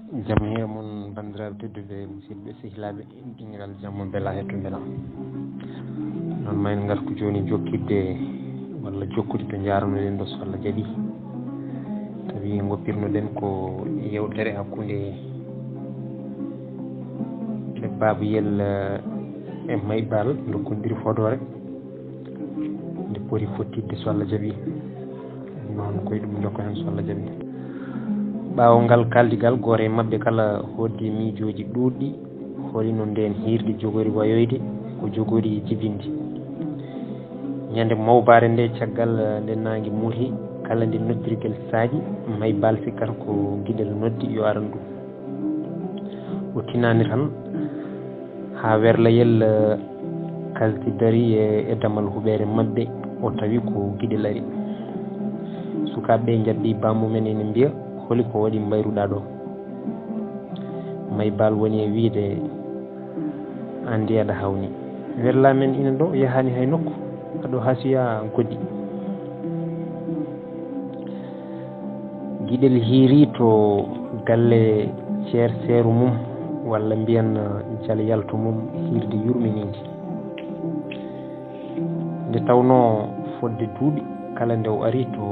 jaam hiire mon bandiraɓe tedduɓe musidɓe sehilaɓe dingiral jamma beela hetto beela noon mayno gartu joni jokkidde walla jokkude to jaranoɗen ɗo so Allah jaaɓi tawi goppirnoɗen ko yewtere hakkude Baboyel e Maybal dokkodiri Fodore nde poti fottidde so Allah jaaɓi noon koye ɗum jokka hen so Allah jaaɓi ɓawo ngal kaldigal goto e mabɓe kala hoddi miijoji ɗuɗɗi holino nden hirde jogori wayoyde ko jogori jibinde ñande mawbare nde caggal nde nangue muuhi kala nde noddirguel saaƴi Maybal sikkata ko guiɗel noddi yo arandu o tinani tan ha werlayel kalti dari e damal huɓere mabɓe o tawi ko guiɗel ari sukaɓe jabbi bammumen ene mbiya holi ko waɗi mbayruɗa ɗo Maybal woni e wiide andi aɗa hawni werlamen ina ɗo yahani hay nokku aɗo hasiya goɗɗi guiɗel hiiri to galle ceer seeru mum walla mbiyan jal yalto mum hirde yurminide nde tawno fodde duuɓi kala nde o ari to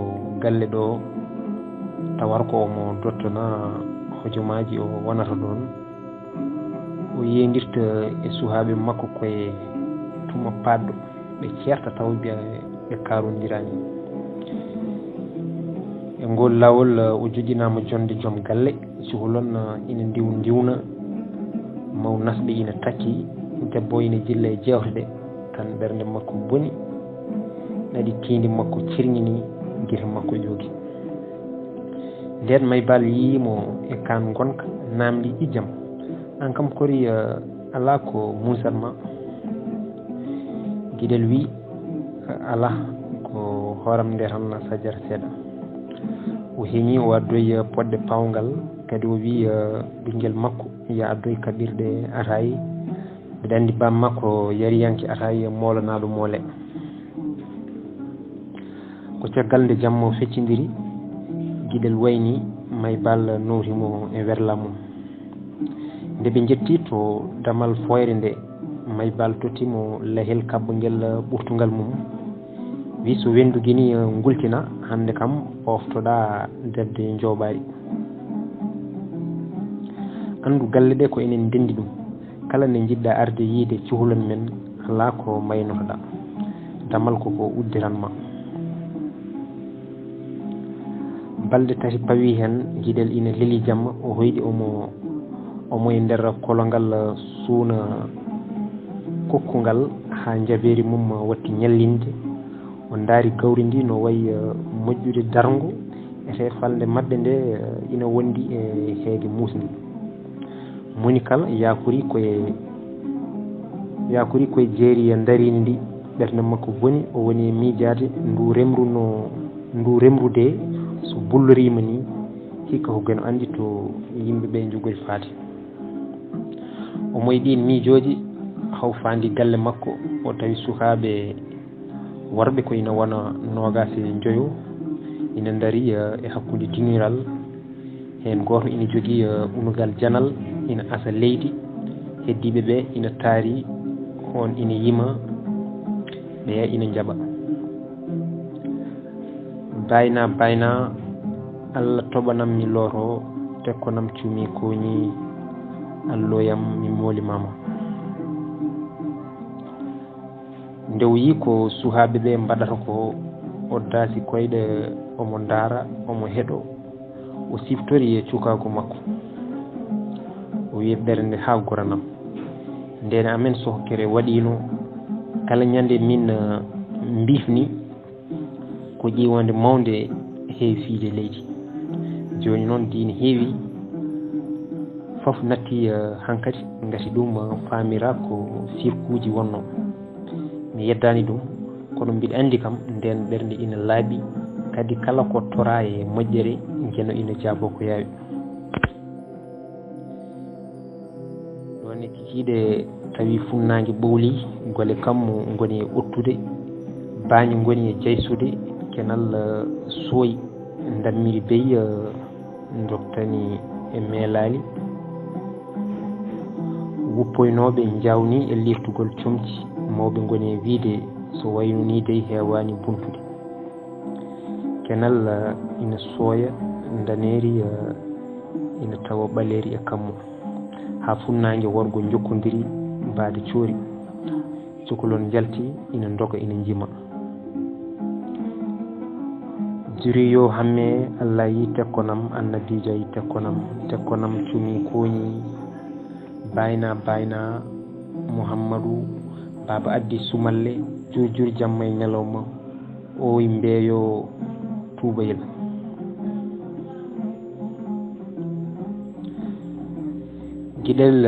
galle ɗo tawar ko omo dottana hojomaji o wonata ɗon o yendirta e suhaɓe makko koye tuma padɗo ɓe certa taw ɓe karodirani e ngol lawol o joƴinama jonde joom galle suhlon ina diwna maw nasɓe ina takki debbo ina jilla e jewteɗe tan ɓernde makko boni ɗaɗi tindi makko cirñini guite makko joogi nden Maybal yimo e kan gonka namdi ijam an kam kori ala ko musatma guiɗel wi ala ko hooram nde tan sajara seeɗa o heeñi o addoyi poɗɗe pawgal kadi o wi ɓinguel makko yo addoy kaɓirɗe ataye mbiɗa andi bam makko yariyanke ataye molanaɗo moole ko caggal nde jamma feccidiri guiɗel wayni Maybal nowtimo e werlamum nde ɓe jetti to damal foyre nde Maybal tottimo lahel kabbogel ɓurtugal mum wi so wendu guini gultina hande kam poftoɗa debde joɓari andu galle ɗe ko enen dendi ɗum kala nde jiɗɗa arde yiide cuhlon men ala ko maynotoɗa damal koko uddiranma balɗe tati pawi hen guiɗel ina leeli jamma o hoyɗi omo e nder kolongal suuna kokkugal ha jaberi mum watti ñallinde o daari gawri ndi no wayi moƴƴude dargo ete falde mabɓe nde ina wondi e heege musdi moni kala yakori koye jeeri e darini ndi ɓernde makko boni o woni e miijade ndu remrude so bullorima ni hikka ko geno andi to yimɓeɓe jogori faade o moyɗi miijoji haw fandi galle makko o tawi sukaɓe worɓe ko ina wona nogas e joyo ina daari e hakkude diniral hen goto ina jogui unugal janal ina asa leydi heddiɓe ɓe ina taari on ina yima ɓe ina jaaɓa bayna Allah toɓanam mi loro tekkonam cumi koñi alloyam mi molimama nde o yi ko suhaɓe ɓe mbaɗata ko o daasi koyɗe omo daara omo heeɗo o siftori e cukago makko o wi ɓernde ha goranam ndene amen sohkere waɗino kala ñande min mbifni ko ƴiwonde mawde heewi fiide leydi joni noon dina heewi foof natti hankkadi gati ɗum famira ko sirkuji wonno mi yeddani ɗum kono mbiɗa andi kam nden ɓernde ina laaɓi kadi kala ko tora e moƴƴere jeno ina jaabo ko yaawi ɗon e kikiɗe tawi funnague ɓowli gole kam goni e ottude bañi goni e jaysude kenal sooyi dammiri beyi doktani e e meelali wuppoynoɓe jawni e liftugol comci mawɓe goni e wiide so wayno ni dey heewani buntude kenal ina sooya daneri ina tawa ɓaleri e kammo ha funnague worgo jokkodiri baade coori cukalon jalti ina doga ina jima juri yo hamme Allah yi tekkonam annabijo yi tekkonam cumi koñi bayna Muhammadu baba addi sumalle jurjur jamma e ñalawma o mbeyo tubayel guiɗel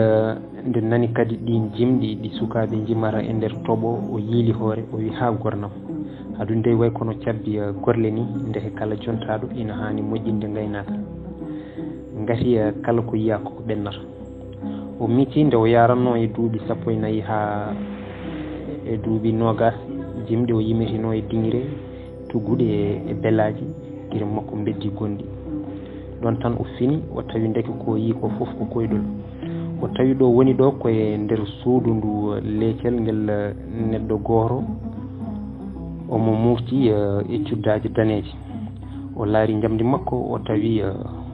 nde nani kadi ɗin jimɗi ɗi sukaɓe jimara e nder toɓo o yiili hoore o wi ha gornam haɗum nde way kono cabbi gorle ni ndeke kala jontaɗo ina hani moƴƴinde gaynaka gati kala ko yiya koko ɓennata o miti nde o yaranno e duuɓi 14 ha e duuɓi 20 jimɗi o yimitino e diŋire tugguɗe e bellaji guire makko beddi gonɗi ɗon tan o fini o tawi ndeke ko yi ko foof ko koyɗol o tawi ɗo woni ɗo koye nder suudu ndu leecel ngel neɗɗo goto omo mufti e cuddaji daneji o laari jamdi makko o tawi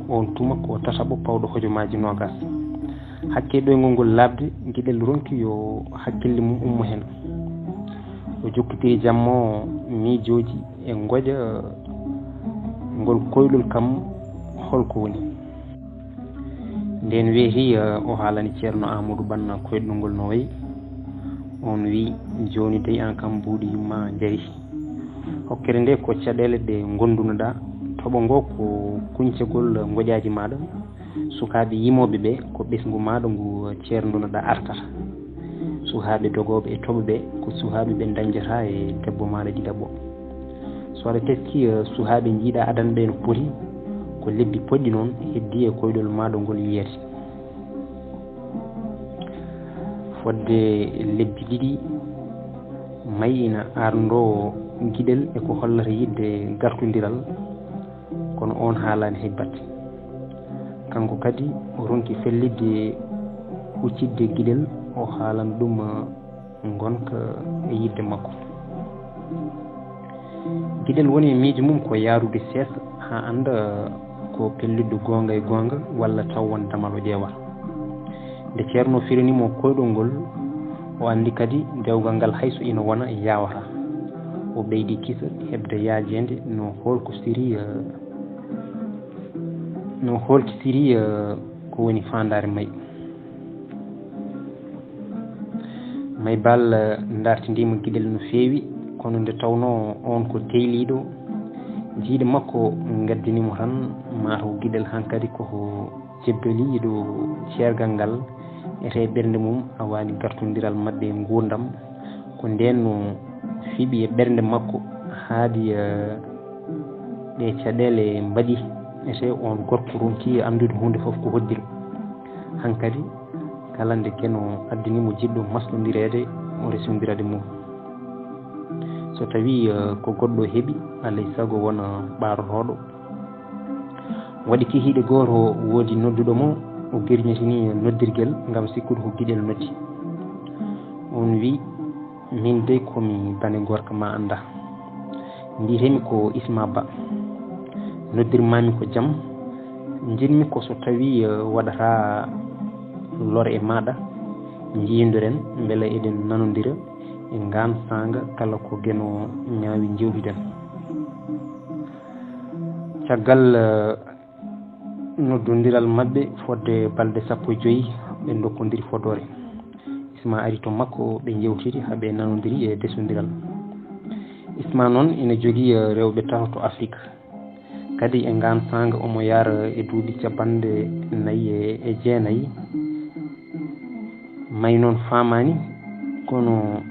on tuma ko tataɓo pawɗo hojomaji 20 hakke ɗoygol ngol labde guiɗel ronki yo hakkille mum ummo hen o jokkitiri jammo miijoji e goƴa ngol koyɗol kam holko woni nden weeti o haalani ceerno Amadou Banna koyɗol ngol no wayi on wi joni dey an kam buuɗi yumma jaari hokkere nde ko caɗele ɗe gondunoɗa toɓo ngo ko kuncegol goƴaji maɗa sukaɓe yimoɓe ɓe ko ɓesgu maɗa ngu ceerdunoɗa artata sukaɓe dogoɓe e toɓo ɓe ko sukaɓe ɓe dañjata e debbo maɗa ɗiɗaɓo so aɗa teski sukaɓe jiiɗa adana ɓe no poti ko lebbi poɗɗi noon heddi e koyɗol maɗa ngol yiyete fodde lebbi ɗiɗi mayi ina ardo guiɗel eko hollata yidde gartodiral kono on haalani hay batte kanko kadi o ronki fellidde huccidde guiɗel o haalana ɗum gonka e yidde makko guiɗel woni e miijo mum ko yaarude seesa ha anda ko pellidde gonga e gonga walla taw won damal o ƴeewata nde ceerno firanimo koyɗol ngol o andi kadi dewgal ngal hayso ina wona yawata o ɓeydi kisa hebde yaajede no holkisiri ko woni fandare may bal dartidima guiɗel no feewi kono nde tawno on ko teyliɗo jiiɗe makko gaddinimo tan mataw guiɗel hankkadi koko jebbeliɗo ceergal ngal ete ɓernde mum awani gartodiral mabɓe gurdam ko nden no fiiɓi e ɓernde makko haadi ɗe caɗele mbaɗi ete on gorko ronki andude hunde foof ko hoddiri hankkadi kala nde keno addinimo jiɗɗo maslodirede o resodirade mum so tawi ko goɗɗo heeɓi alay saago wona ɓarotoɗo waɗi kihiɗe goto woodi nodduɗo mo o guirñitini noddirguel gam sikkude ko guiɗel noddi on wi min dey komi bane gorka ma anda mbitemi ko Isma Ba noddirmami ko jaam jinmi ko so tawi waɗata lor e maɗa jiidoren beele eɗen nanodira e ngan sanga kala ko gueno ñaawi jewɗiɗen caggal noddodiral mabɓe fodde balɗe 15 ɓe dokkodiri fodore Isma ari to makko ɓe jewtiri haaɓe nanodiri e desodiral Isma noon ina jogui rewɓe tato to Afrique kadi e ngan sanga omo yara e duuɓi 49 may noon famani kono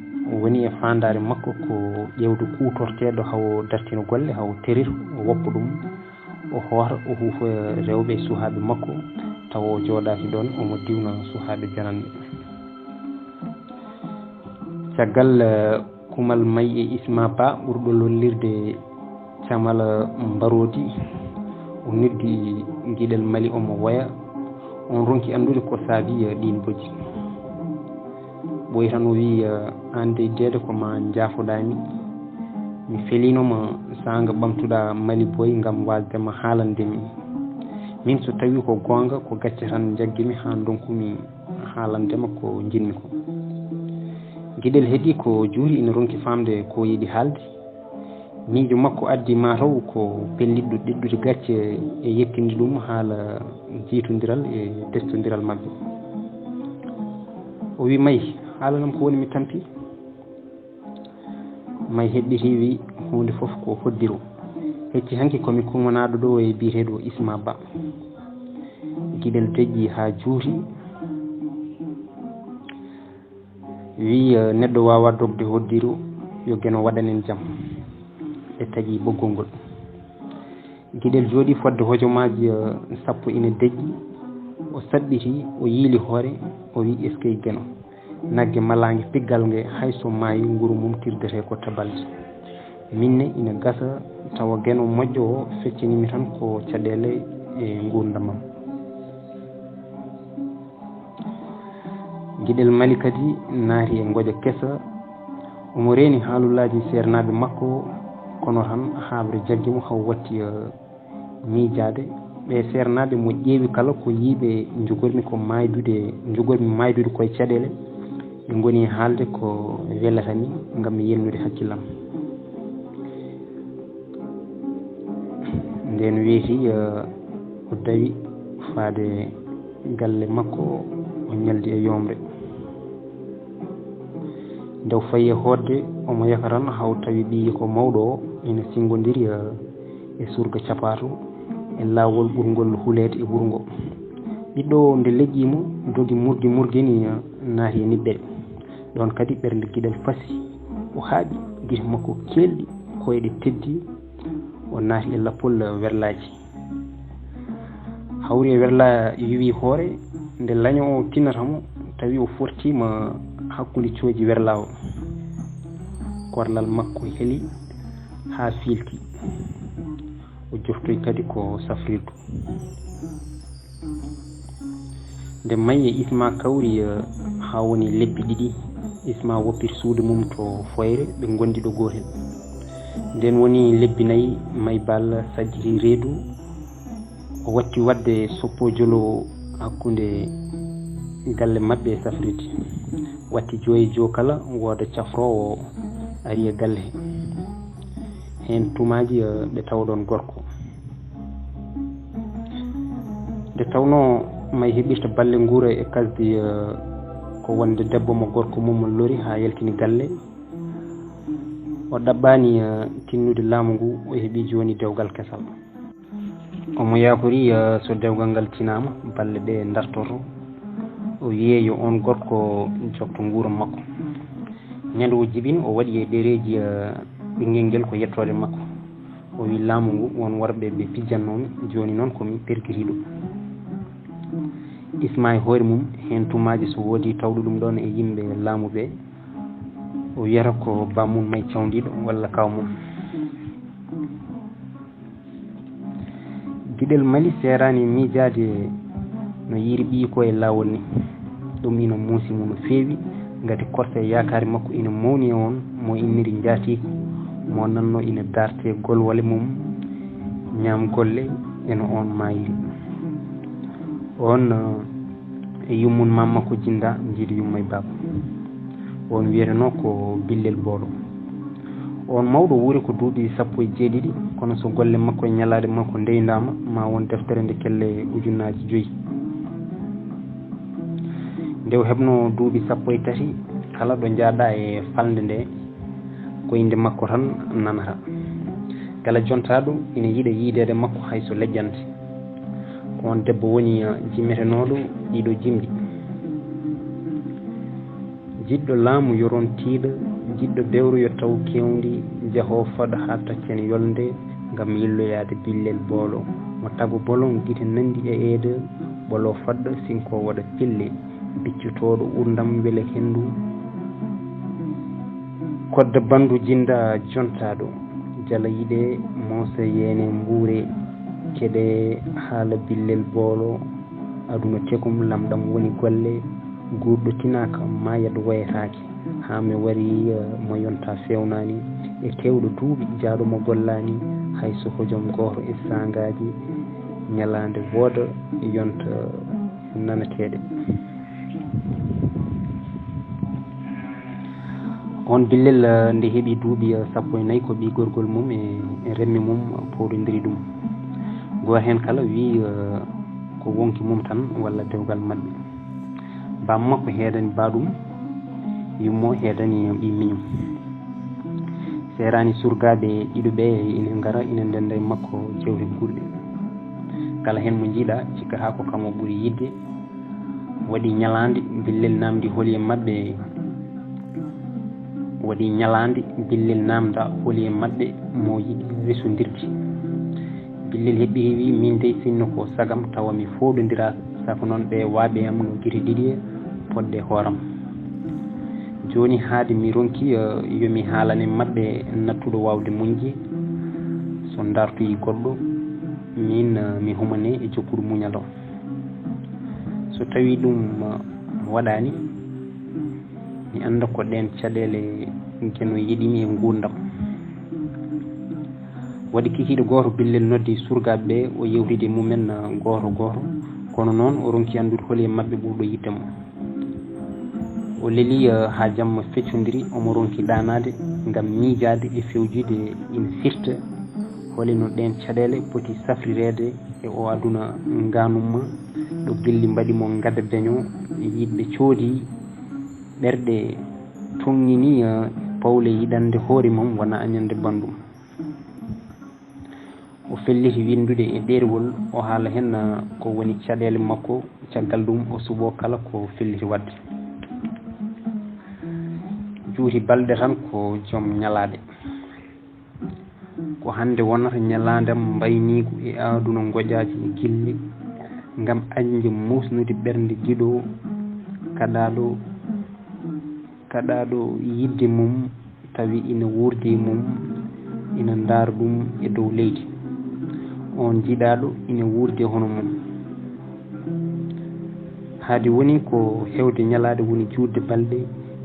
woni e fandare makko ko ƴewde kutorteɗo hawo dartina golle hawo terir o woppa ɗum o hoota o huufa rewɓe suhaɓe makko tawa o jooɗaki ɗon omo diwna suhaɓe jananɓe caggal kumal may e Isma Ba ɓurɗo lollirde camal mbarodi o noddi guiɗel Mali omo woya on ronki andude ko saabi ɗin boji ɓoyi tan o wi an de deede koma jaafoɗami mi felinoma sanga ɓamtuɗa Mali Boy ngam wasdema haalandemi min so tawi ko gonga ko gacce tan jaggimi ha donkumi haalandema ko jinmi ko gueɗel heeɗi ko juuri ina ronki famde ko yiɗi haalde miijo makko addi mataw ko pelliɗɗo ɗeɗɗude gacce e yettinde ɗum haala jiitodiral e testodiral mabɓe o wi May haalanam ko woni mi tampi May heɓɓiti wi hunde fof ko hoddiru hecci hanki komi kumanaɗo ɗo e biyeteɗo Isma Ba guiɗel deƴƴi ha juuti wi neɗɗo wawa dogde hoddiru yo gueno waɗanen jaam ɓe tagui ɓoggol ngol guiɗel jooɗi fodde hojomaji sappo ina deƴƴi o saɗɗiti o yiili hoore o wi est ce que gueno naggue malague piggal nge hayso maayi nguru mum tirdete ko tabalde minne ina gasa tawa gueno moƴƴo o feccinimi tan ko caɗele e gurdamam guiɗel Mali kadi naati e goƴa kesa omo reeni haalullaji sernaɓe makko kono tan haabre jaggimo haw watti miijade ɓe sernaɓe mo ƴeewi kala ko yiiɓe jogormi ko maydude jogormi maydude koye caɗele ɓe goni haalde ko welatani ngam yennude hakkillam nden weeti o dawi faade galle makko o ñaldi e yomre ndew fayi e hoorde omo yaka tan haw tawi ɓiyi ko mawɗo o ina singodiri e surga capato e laawol ɓurgol huulede e ɓurgo ɓiɗɗo nde leƴƴimo dogi murgini naati e niɓɓe ɗon kadi ɓernde guiɗel fasi o haaɓi guite makko kelɗi koyɗe teddi o naati e lappol werlaji hawri e werla yowi hoore nde laño o tinnatamo tawi o fortima hakkude cooji werla o korlal makko heeli ha fiilti o joftoy kadi ko safrirdu nde May e Isma kawri ha woni lebbi ɗiɗi Isma woppiri suudu mum to foyre ɓe gondi ɗo gotel nden woni lebbi nayyi May Bal sajjiti reedu o watti wadde soppojolo hakkude galle mabɓe e safrirde watti joyi jo kala wooda cafrowo ari e galle hen tumaji ɓe tawɗon gorko nde tawno May heɓirta balle guura e kasdi ko wonde debbo mo gorko mum lori ha yaltini galle o ɗaɓɓani tinnude laamu ngu o heeɓi joni dewgal kesal omo yakori so dewgal ngal tinama balle ɗe dartoto o wiye yo on gorko jokto guura makko ñande o jibin o waɗi e ɗereji ɓinguel ngel ko yettode makko o wi laamu ngu won worɓe ɓe pijjannomi joni noon komi perkitiɗo Isma e hoore mum hen tumaji so woodi tawɗo ɗum ɗon e yimɓe laamu ɓe o wiyata ko bammum May cawdiɗo walla kaw mum guiɗel Mali serani miijade no yiiri ɓiyi ko e laawol ni ɗum ina muusimo no feewi ngati korsa e yakare makko ina mawni e on mo inniri jaatiko mo nanno ina darte golwale mum ñaam golle eno on mayiri on e yummum mamma ko jinda jiiɗi yummay baba on wiyeteno ko billel boolo on mawɗo wuuri ko duuɓi 17 kono so golle makko e ñalade makko ndeydama ma won deftere nde kelle ujunnaji 5 nde o heɓno duuɓi 13 kala ɗo jaaɗa e falde nde ko inde makko tan nanata kala jontaɗo ina yiiɗa yiidede makko hayso lejjante ko on debbo woni jimmetenoɗo ɗiɗo jimɗi jiɗɗo laamu yoron tiiɗa jiɗɗo bewro yo taw kewndi jaho faɗa ha taccen yolde ngam yilloyade billel boolo mo tago bolon guite nandi e eede ɓolo fadda sinko waɗa pille biccutoɗo urdam wele hendu kodde bandu jinda jontaɗo jala yiɗe moosa yene mbuure keɗe haala billel boolo aduna tekum lamɗam woni golle gurɗo tinaka ma yad wayatake ha mi wari mo yonta fewnani e tewɗo duuɓi jaaɗomo gollani hay so hojom goto e sangaji ñalande wooda yonta nanateɗe. on billel nde heeɓi duuɓi 14 ko ɓi gorgol mum e remmi mum poɗodiri ɗum goto hen kala wi ko wonki mum tan walla dewgal maɓɓe. bam makko heedani baɗum yummo heedani ɓi miñum serani surgaɓe ɗiɗo ɓe ina gara ina ndenda e makko jewte gurɗe kala hen mo jiiɗa cikka ha ko kam o ɓuuri yidde waɗi ñalande billel namdi hooli e maɓɓe waɗi ñalande billel namda hooli e maɓɓe mo yiɗi resodirde billel heɓɓi wi min de sinno ko sagam tawa mi foɗodira saka noon ɓe waaɓe am no guiri ɗiɗi poɗɗe hooram joni haade mi ronki yomi haalane maɓɓe nattuɗo wawde muñde so dartoyi goɗɗo min mi humane e jokkuɗo muñal o so tawi ɗum waɗani mi anda ko ɗen caɗele keno yiɗimi e gurdam waɗi kikiɗo goto billel noddi surgaɓe ɓe o yewtide mumen goto goto kono noon o ronki andude hooli e maɓɓe ɓurɗo yidde mo o leeli ha jamma feccodiri omo ronki ɗanade gam miijade e fewjude ina firta hooli no ɗen caɗele poti safrirede e o aduna ganumma ɗo gilli mbaɗimo gadda daño yidɓe coodi ɓerɗe tonggini pawle yiɗande hoore mum wona añande bandum o felliti windude e ɗerewol o haala hen ko woni caɗele makko caggal ɗum o suuɓo kala ko felliti wadde juuti balɗe tan ko joom ñalade ko hande wonata ñaladam mbaynigu e aduna goƴaji gille gam añde musnude ɓernde jiɗo kaɗaɗo yidde mum tawi ina wurde mum ina ndaara ɗum e dow leydi on jiɗaɗo ina wurde hono mum haade woni ko hewde ñalade woni juutde balɗe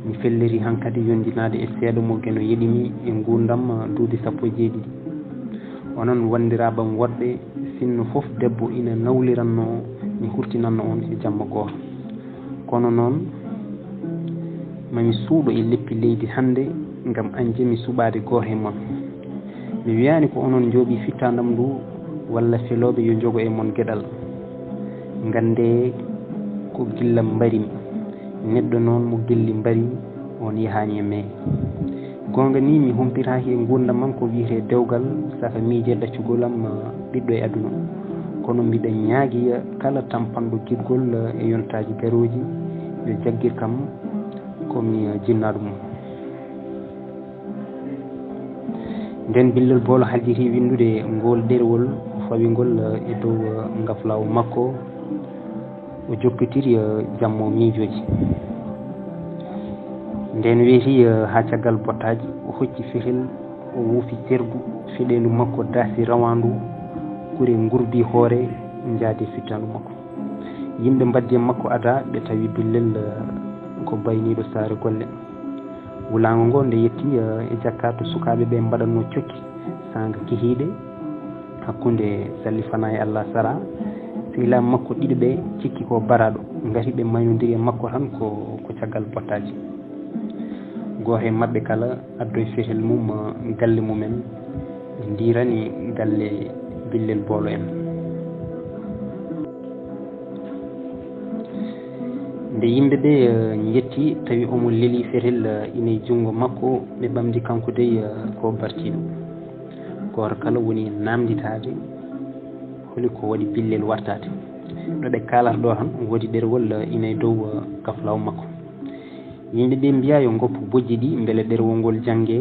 mi felliti hankkadi yondinade e seeɗa mo geno yeɗimi e gurdam duuɓi 17 onon wandiraɓam woɗɓe sinno foof debbo ina nawliranno mi hurtinanno on e jamma goto kono noon mami suuɗo e leppi leydi hande gam anje mi suɓade goto e mon mi wiyani ko onon jooɓi fittadam ndu walla feloɓe yo jogo e mon gueɗal gande ko gillam mbarimi neɗɗo noon mo gilli mbari on yahani e mai gonga ni mi humpitaki e gurdam am ko wiyete dewgal saka miije ɗaccugolam ɓiɗɗo e aduna kono mbiɗa ñaagui kala tampanɗo guidgol e yontaji garoji yo jagguir kam komi jinnaɗo mum nden billel boolo haljiti windude ngol ɗerewol fawigol e dow gaflaw makko o jokkitiri jammo miijoji nden weeti ha caggal bottaji o hocci fehel o wuufi tergu feɗendu makko daasi rawandu ɓuuri gurdi hoore jaadi fittandu makko yimɓe mbaddi e makko ada ɓe tawi billel ko bayniɗo saare golle wulago ngo nde yetti e jakkato sukaɓe ɓe mbaɗanno cokki sanga kihiɗe hakkude salli fana e allah sara sehilaa makko ɗiɗi ɓe cikki ko baraɗo gati ɓe maynodiri e makko tan ko caggal bottaji goto e mabɓe kala addoye fehel mum galle mumen dirani galle billel boolo en nde yimɓe ɓe jetti tawi omo leeli fehel ina junngo makko ɓe ɓamdi kanko dey ko bartiɗo goto kala woni namditade holi ko waɗi billel wartade ɗo ɓe kalata ɗo tan woodi ɗerewol ina dow kaflaw makko yimɓe ɓe mbiya yo goppu bojji ɗi beele ɗerewol ngol jangge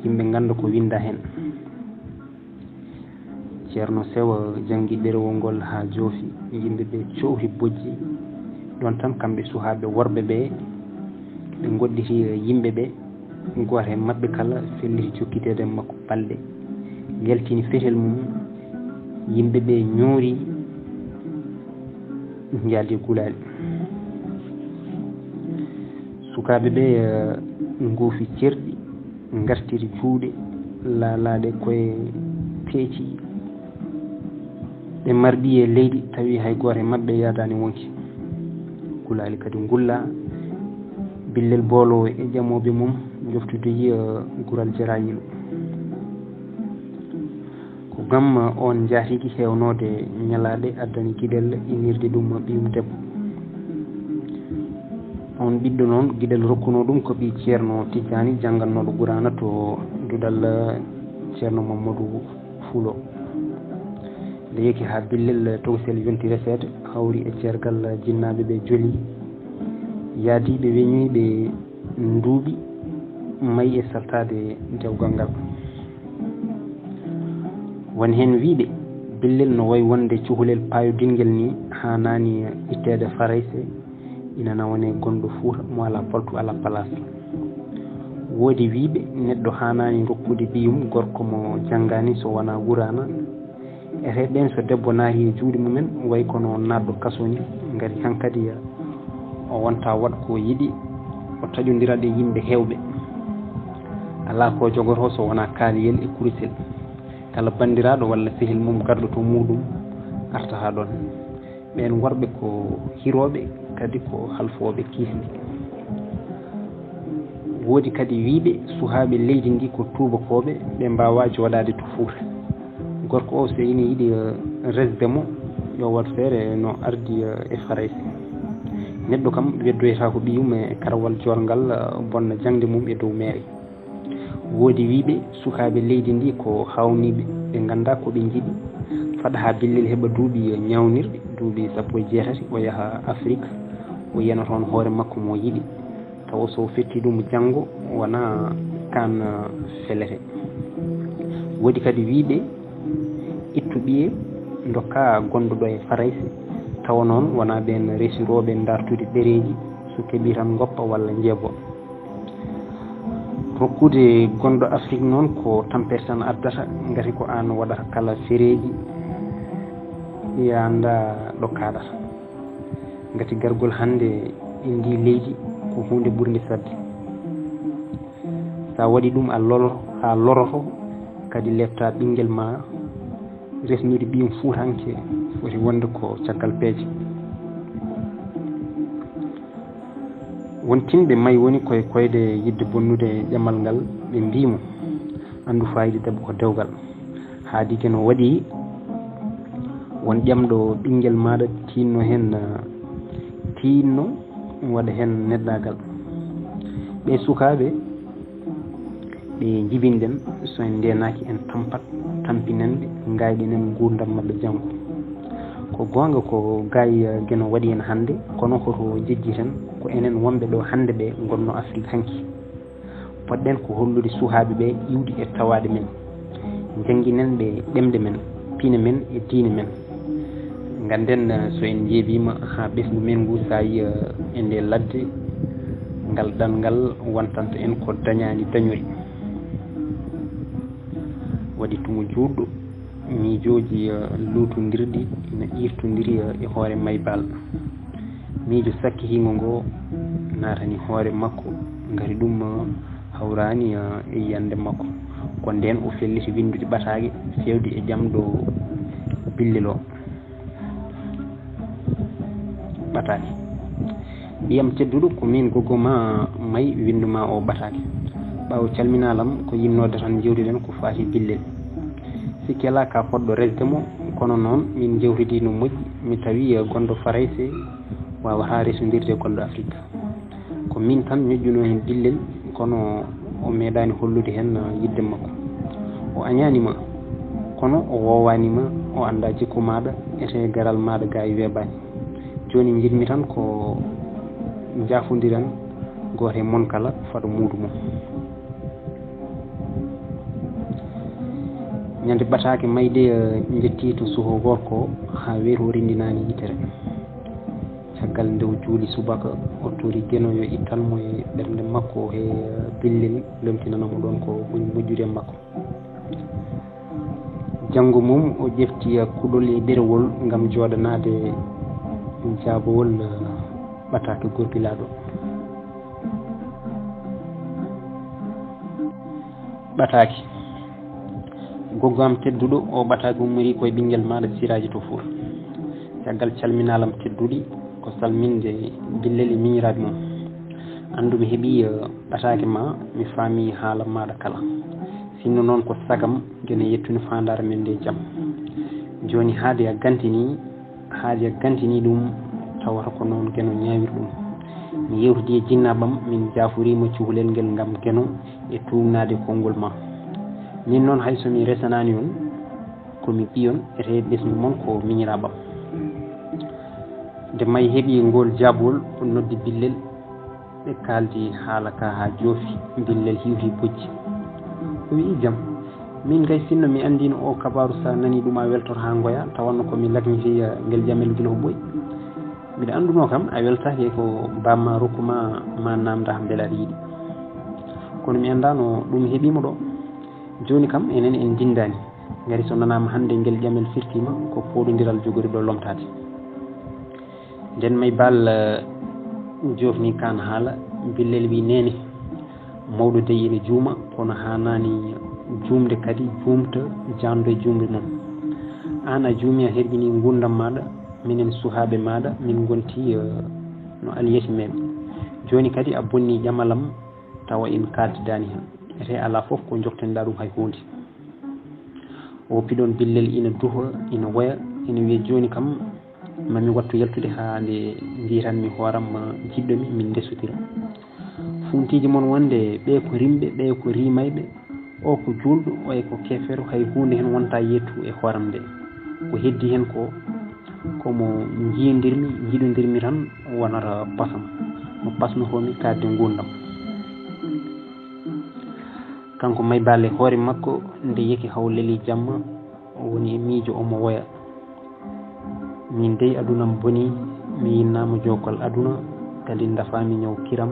yimɓe ganda ko winda hen ceerno sewa jangi ɗerewol ngol ha joofi yimɓe ɓe cohli bojji ɗon tan kamɓe suhaɓe worɓe ɓe ɓe godditi yimɓe ɓe goto e mabɓe kala felliti jokkitede makko balɗe yaltini fetel mum yimɓe ɓe ñoori njaldi gulaali sukaaɓe ɓe nguufi cerɗi ngartiri juuɗe laalaade koye peeci ɓe marɗi e leydi tawi hay gooto e maɓɓe yaadaani wonki gulaali kadi ngulla billel boolowo e ƴamooɓe mum joftude gural jarayilu ko gam on jaatiki heewnoode ñalaaɗe addani giɗel inirde ɗum ɓiyum debbo on ɓiɗɗo noon giɗel rokkuno ɗum ko ɓi ceerno Tidiani janggannoɗo Gurana to duɗal ceerno Mamadou Fulo nde yeki ha billel tokosel yontire seeɗa hawri e ceergal jinnaɓe ɓe jooli yaadiɓe weñoyɓe nduuɓi mayi e saltade dewgal ngal woni hen wiiɓe billel no wayi wonde cukalel payodingel ni hanani ittede farayse ina nawone gonɗo Fuuta mo ala paltu ala place woodi wiiɓe neɗɗo hanani rokkude ɓiyum gorko mo janggani so wona Gurana e reɓen so debbo naati e juuɗe mumen way kono naatɗo kaso ni ngati hankadi o wonta waɗ ko yiɗi o taƴodira e yimɓe hewɓe ala ko jogoto so wona kaaliyel e kurisel kala bandiraɗo walla sehil mum garɗo to muɗum arta ha ɗon ɓen worɓe ko hiroɓe kadi ko halfoɓe kisni woodi kadi wiiɓe suhaaɓe leydi ndi ko tubakoɓe ɓe mbawa jooɗade to Fuuta gorko o so ina yiiɗi resdemo yo wat feere no ardi e farayse neɗɗo kam weddoyata ko ɓiyum e karawal jorgal bonna jangde mum e dow meere woodi wiiɓe sukaaɓe leydi ndi ko hawniɓe ɓe ganda ko ɓe jiiɗi faɗa ha billel heɓa duuɓi ñawnirɗe duuɓi 16 o yaha Afrique o yiyana toon hoore makko mo yiɗi taw so fetti ɗum janggo wona kan felete woodi kadi wiiɓe ittu ɓiye dokka gonɗo ɗo e farayse tawa noon wona ɓen resiroɓe dartude ɗereji so keeɓi tan goppa walla jeebo rokkude gonɗo Afrique noon ko tampere tan addata gati ko an waɗata kala fereji yanda ɗo kaɗata gati gargol hande e ndi leydi ko hunde ɓurde sadde sa waɗi ɗum a loroto kadi lefta ɓinguel ma resnude ɓiyum Fuutanke foti wonde ko caggal peeje won tinɓe mayi woni koye koyde yidde bonnude ƴamal ngal ɓe mbimo andu fayida debbo ko dewgal haadi keno waɗi won ƴamɗo ɓinguel maɗa tinno hen tinno waɗa hen neddagal ɓe sukaɓe ɓe jibinɗen so en ndenaki en tampat tampinenɓe gayɗinen gurdam mabɓe janggo ko gonga ko gayi gueno waɗi hen hande kono koto jejji ten ko enen wonɓe ɗo hande ɓe gonno Afrique hanki poɗɗen ko hollude suhaɓe ɓe iwdi e tawade men jangguinen ɓe ɗemde men piine men e diine men ganden so en jeebima ha ɓesgu men ngu sa yi e nde ladde ngal ɗanngal wontanta en ko dañani dañori waɗi tumu juɗɗo miijoji luutodirɗi ina irtodiri e hoore maybal miijo sakkihingo ngo natani hoore makko gari ɗum hawrani e yiyande makko ko nden o felliti windude ɓatake fewde e jamɗo billel o ɓatake ɓiyam tedduɗo ko min goggoma mayi winduma o ɓatake ɓawo calminalam ko yinnode tan jewtuɗen ko fati billel sikki ala ka poɗɗo resdemo kono noon min jewtidi no moƴƴi mi tawi gonɗo farayse wawata resodirde gonɗo Afrique ko min tan ñoƴƴuno hen billel kono o meeɗani hollude hen yidde makko o añanima kono o wowanima o anda jikku maɗa ete garal maɗa gayi weeɓani joni jiɗmi tan ko jafodiran goto e mon kala faɗo muɗu mum ñande ɓatake mayde jetti to suho gorko ha weeto rindinani yitere caggal ndew juuli subaka o tori guenoyo ittanmo e ɓernde makko e billel lomtinanamo ɗon ko ɓuri moƴƴude makko janggo mum o ƴefti kuɗol e ɗerewol gam joɗanade jaabowol ɓatake gorgilaɗo. ɓataki goggo am tedduɗo o ɓataki ummori koye ɓinguel maɗa siraji to four caggal calminalam tedduɗi ko salminde billel e miñiraɓe mum. andu mi heeɓi ɓatake ma mi faami haala maɗa kala sinno noon ko sagam gene yettuni fandare men nde jaam. joni haade a gantini ɗum tawata ko noon gueno ñawiri ɗum. mi yewtidi e jinnaɓam min jafurima cukalel ngel gam gueno e tumnade konngol ma. min noon hay somi resanani on komi ɓiyon ete ɓesgu moon ko miñiraɓam. nde may heeɓi ngol jaabowol o noddi billel ɓe kaldi haala ka ha joofi. billel hiwti bojji o wi jaam min kay sinno mi andino o kabaru sa nani ɗum a weltoto ha goya tawanno komi lagmiti ngel jamel guila ko ɓooyi. mbiɗa anduno kam a weltaki ko bamma rokkuma ma namda beele aɗa yiiɗi kono mi andano ɗum heeɓima ɗo. joni kam enen en dindani gari so nanama hande ngel jamel firtima ko poɗodiral jogori ɗo lomtade. nden may bal jofni kan haala billel wi nene mawɗo dey ene juuma kono hanani jumde kadi jumta jando e jumde noon. an a juumi a herƴini gurdam maɗa minen suhaɓe maɗa min gonti no aliyeti men. joni kadi a bonni ƴamalam tawa en kaltidani hen ete ala foof ko joktanɗa ɗum hay hunde. o piɗon billel ina duha ina woya ina wiya joni kam mami wattu yaltude ha nde mbitanmi hooram jiɗɗomi min ndesotira. funtiji moon wonde ɓe ko rimɓe ɓe ko rimayɓe o ko julɗo o e ko kefero hay hunde hen wonta yettu e hooram nde. ko heddi hen ko komo jiiɗodirmi tan wonata pasam no pasnotomi kadde gurdam. kanko may balle hoore makko nde yeki haw leeli jamma woni e miijo omo woya. min dey adunam boni mi yinnama jogol aduna kadi dafami ñaw kiram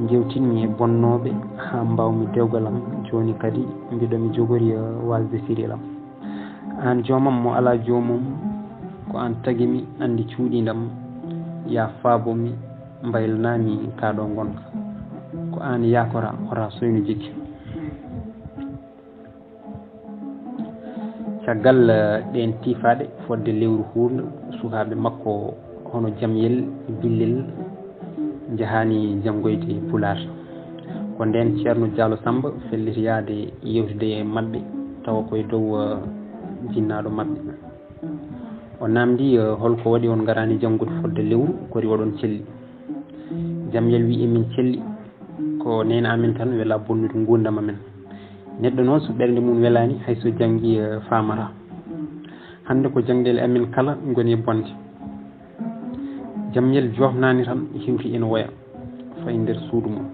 jewtinmi e bonnoɓe ha mbawmi dewgalam. joni kadi mbiɗomi jogori wasde sirilam. an jomam mo ala jomum ko an tagimi andi cuuɗidam ya faabomi mbaylanami kaɗo gonka ko an yakora ora soyno jikki. caggal ɗen tifaɗe fodde lewru hunde sukaɓe makko hono jamyel billel jahani janggoyde Pular. ko nden ceerno Diallo Samba felliti yaade yewtude e mabɓe tawa koye dow jinnaɗo mabɓe. o namdi holko waɗi on garani janggude fodde lewru kori waɗon celli. jamyel wi emin celli ko nena amen tan wela bonnude gurdam amen. neɗɗo noon so ɓernde mum welani hayso janggui famata. hande ko jangdele amen kala goni e bonde. jamyel jofnani tan hiwti ene woya fay nder suudu mum.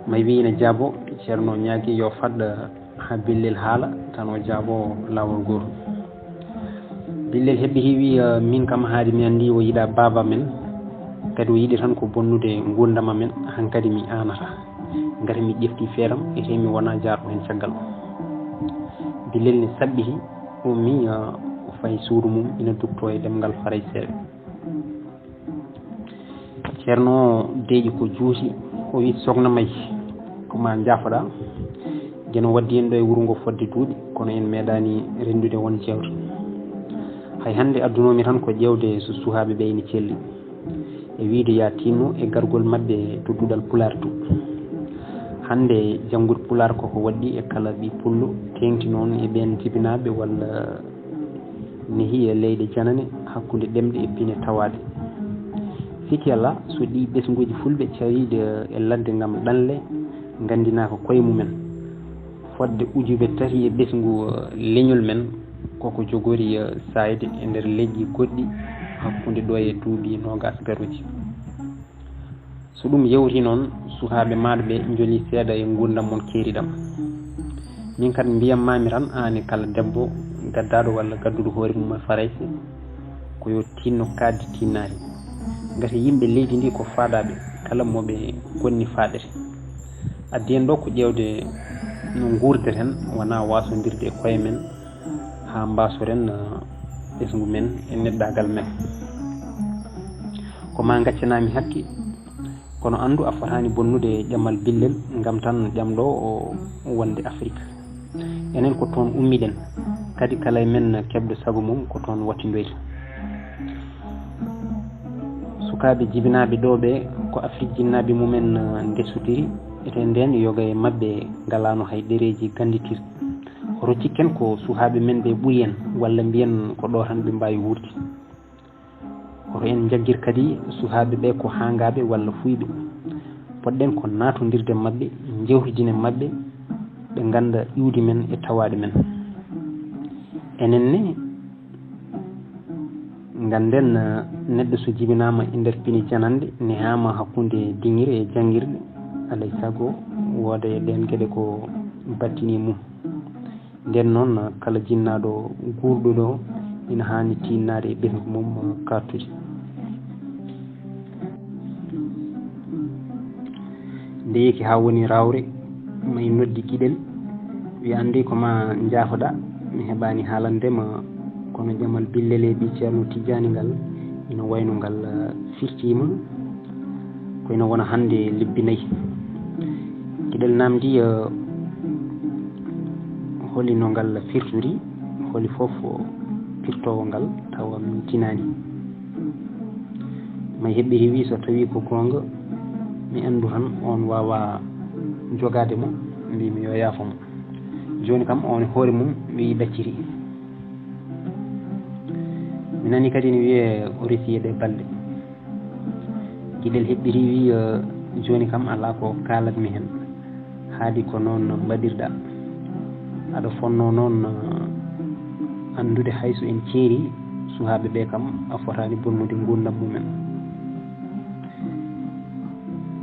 may wi ene jaabo ceerno ñaagui yo fadɗa ha billel haala tan o jaabo lawol goto. billel heɓɓi hiwi min kam haade mi andi o yiiɗa baba men kadi o yiiɗi tan ko bonnude gurdam amen hankkadi mi anata ngati mi ƴefti feeram ete mi wona jarɗo hen caggal. billel ne sabɓiti ummi o fayi suudu mum ina dutto e demgal faray seeɗa. ceerno o deeƴi ko juuti o wi sogna may koma jaafoɗa jeno waddi en ɗo e wuuro ngo fodde duuɗi kono en meeɗani rendude won jewte. hay hande addunomi tan ko ƴewde so suhaɓe ɓe ene celli e wiide ya tinno e gargol mabɓe tudduɗal Pular to. hande janggude Pular koko waɗɗi e kala ɓi pullo tengti noon e ɓen jibinaɓe walla nehi e leyɗe janane hakkude ɗemɗe e pine tawade. sikki Allah so ɗi ɓesguji fulɓe cariɗe e ladde gam ɗanle gandina ko koye mumen fodde ujube tati e ɓesgu leñol men koko jogori sayde e nder leƴƴi goɗɗi hakkude ɗo e duuɓi nogas garuji. so ɗum yewti noon sukaɓe maɗa ɓe joli seeɗa e gurdam mon keeriɗam. min kadi mbiyammami tan an kala debbo gaddaɗo walla gadduɗo hoore mum e farayse ko yo tinno kaddi tinnari gati yimɓe leydi ndi ko faaɗaɓe kala moɓe gonni faaɗete. addi en ɗo ko ƴewde no gurdeten wona wasodirde e koye men ha mbasoren ɓesgu men e neddagal men ko ma gaccanami hakke kono andu a fotani bonnude ƴammal billel ngam tan ƴamɗo o wonde Afrique enen ko toon ummiɗen kadi kala men keɓɗo saago mum ko toon wattindoyta sukaɓe jibinaɓe ɗo ɓe ko Afrique jinnaɓe mumen ndesutiri ete nden yoga e mabɓe galano hay ɗereji ganditir oto cikken ko sukaɓe men ɓe ɓuuri en walla mbiyen ko ɗo tan ɓe mbawi wuurde oto en jagguir kadi sukaɓe ɓe ko hangaɓe walla fuyɓe poɗɗen ko natodirde mabɓe jewtidine mabɓe ɓe ganda iwdi men e tawaɗe men enenne ganden neɗɗo so jibinama e nder pini janande nehama hakkude diŋire e janguirde alay saago wooda e ɗen gueɗe ko battini mum nden noon kala jinnaɗo gurɗo ɗo ina hani tinnade e ɓesgu mum kartude nde yeki ha woni rawre may noddi guiɗel wi andi koma jaafoɗa mi heɓani haalandema kono ƴamal billele ɓi ceerno Tidiani ngal ina wayno ngal firtima ko ina wona hande lebbi 4 guiɗel namdi holino ngal firtori holi foof firtowo ngal tawa min tinani may heɓɓiri wi so tawi ko gonga mi andu tan on wawa jogade mo mbimi yo yaafamo joni kam on hoore mum wi ɗacciri mi nani kadi ne wiye o resiyede balɗe guiɗel heɓɓiri wi joni kam ala ko kalatmi hen haadi ko noon mbaɗirɗa aɗa fonno noon andude hayso en ceeri sukaɓe ɓe kam a fotani bonnude gurdam mumen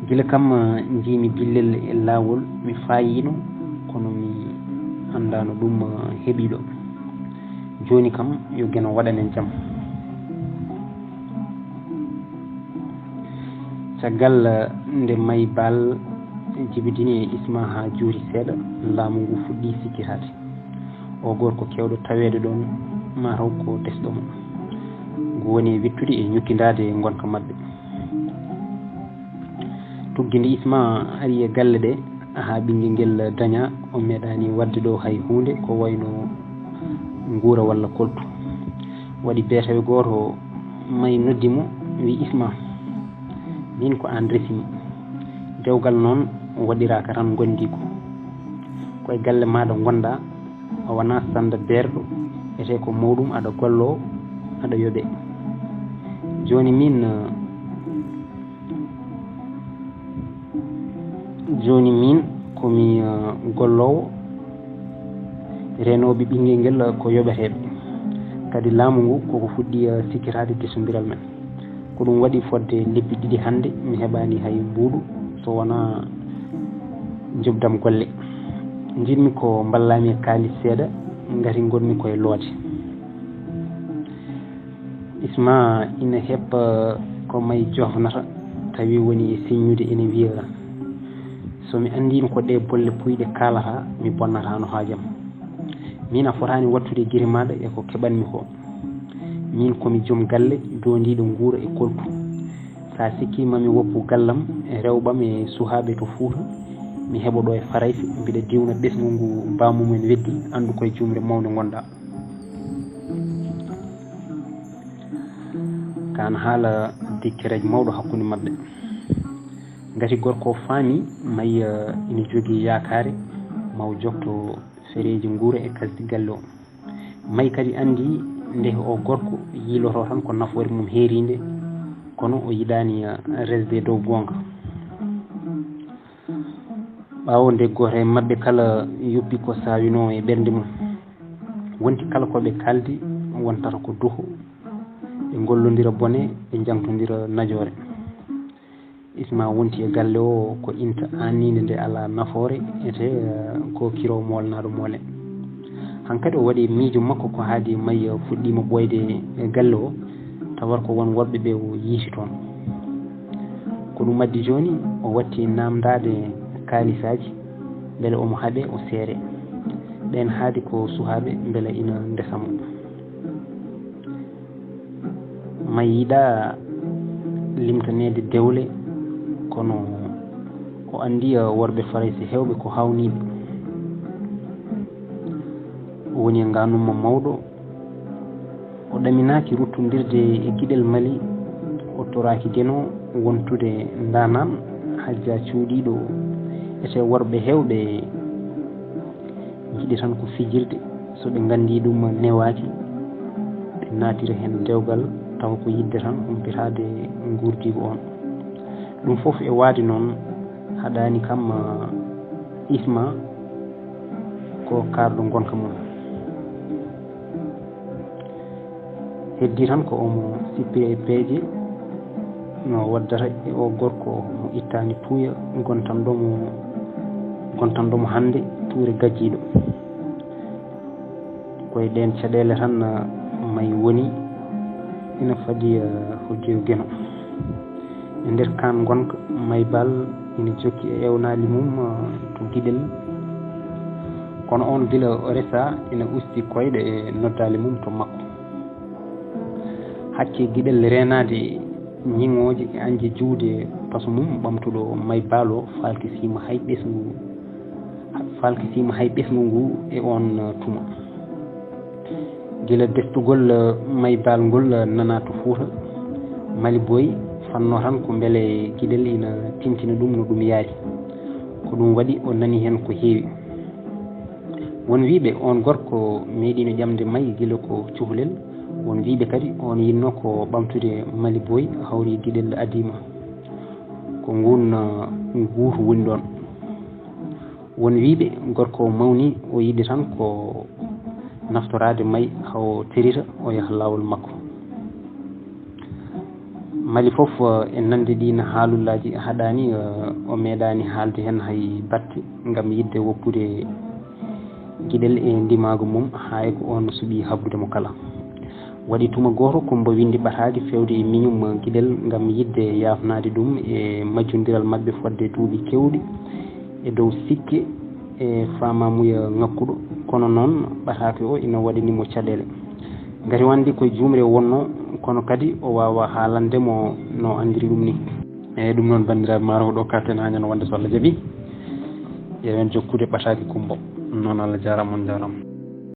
gila kam jiimi billel e lawol mi fayino kono mi andano ɗum heeɓiɗo joni kam yo gueno waɗanen jaam caggal nde may bal jibidini e isma ha juuri seeɗa laamu ngu fuɗɗi sikkitade o gorko kewɗo tawede ɗon mataw ko tesɗomo ngu woni wittude e ñukkidade gonka mabɓe tuggide isma ari e galle ɗe ha ɓinguel nguel daña o meeɗani wadde ɗo hay hunde ko wayno guura walla koltu waɗi beetawe goto may noddimo wi isma min ko an resimi dewgal noon waɗiraka tan gondi ko koye galle maɗa gonda a wona sanda berɗo ete ko mawɗum aɗa gollo aɗa yooɓe joni min komi gollowo renoɓe ɓinguel nguel ko yoɓeteɓe kadi laamu ngu koko fuɗɗi sikkitade kesodiral men ko ɗum waɗi fodde lebbi 2 hande mi heɓani hay mbuuɗu so wona jobdam golle jinmi ko ballami e kaalis seeɗa gati gonmi koye loode isma ina heɓa ko may jofnata tawi woni e siñude ene wiya somi andino ko ɗe bolle puyɗe kalata mi bonnata no haajam min a fotani wattude guiri maɗa e ko keɓanmi ko min komi joom galle dondiɗo guura e koltu sa sikki mami woppu gallam e rewɓam e suhaɓe to Fuuta mi heɓa ɗo e Faraysi mbiɗa diwna ɓesgu ngu bamumen weddi andu koye jumre mawde gonɗa kan haala dikkireje mawɗo hakkude mabɓe gati gorko faami may ina jogui yakare maw jokto fereji guura e kasdi galle o may kadi andi nde o gorko yiiloto tan ko nafoore mum heeride kono o yiɗani resde dow gonga ɓawo nde goto e mabɓe kala yoppi ko sawino e ɓernde mum wonti kala koɓe kaldi wontata ko duho ɓe gollodira bone ɓe jangtodira najore isma wonti e galle o ko inta annide nde ala nafoore ete ko kiro molnaɗo moole hankkadi o waɗi miijo makko ko haadi may fuɗɗima ɓoyde e galle o tawat ko won worɓe ɓe o yiiti toon ko ɗum addi joni o watti namdade kaalisaji beele omo haaɓe o seere ɗen haadi ko suhaɓe beele ina ndesamo ma yiɗa limtanede dewle kono o andi worɓe faraysi hewɓe ko hawniɓe woni e nganuma mawɗo o ɗaminaki ruttodirde e guiɗel Mali o toraki deno wontude ndanan hajja cuuɗiɗo ete worɓe hewɓe jiɗi tan ko fijirde so ɓe gandi ɗum newaki ɓe natira hen dewgal taw ko yidde tan humpitade gurdigo on ɗum foof e waadi noon haɗani kam isma ko karɗo gonka mum heddi tan ko omo sippiri e peeje no waddata e o gorko mo ittani tuuya gontanɗomo hande tuure gajjiɗo koye ɗen caɗele tan may woni ina fadi hoddiyo gueno e nder kan gonka Maybal ina jokki e ewnali mum to guiɗel kono on gila o resa ina usti koyɗe e noddali mum to makko hakke guiɗel renade ñiŋoje e anje juude paso mum ɓamtuɗo Maybal o falkisima hay ɓesgu ngu e on tuma gila deftugol Maybal ngol nana to Fuuta Mali boy fanno tan ko beele guiɗel ina tintina ɗum no ɗum yaari ko ɗum waɗi o nani hen ko heewi won wiiɓe on gorko meeɗino ƴamde May gila ko cuhlel won wiiɓe kadi on yinno ko ɓamtude Mali boy hawri guiɗel Adima ko ngun guutu woni ɗon won wiiɓe gorko mawni o yiɗi tan ko naftorade May haw terita o yaha lawol makko Mali fof e nande ɗin haalullaji haɗani o meeɗani haalde hen hay batte gam yidde woppude guiɗel e ndimago mum hay ko on suuɓi habbude mo kala waɗi tuma goto ko mbo windi ɓatade fewde e miñum guiɗel gam yidde yafnade ɗum e majjodiral mabɓe fodde duuɓi kewɗi e dow sikke e famamuya ngakkuɗo kono noon ɓatake o ina waɗanimo caɗele gati wandi koye jumre wonno kono kadi o wawa haalandemo no andiri ɗum ni eyyi ɗum noon bandiraɓe maro ɗo karten ha ñande wonde so Allah jaaɓi ƴeewen jokkude ɓataki Kumbo noon Allah jarama on jarama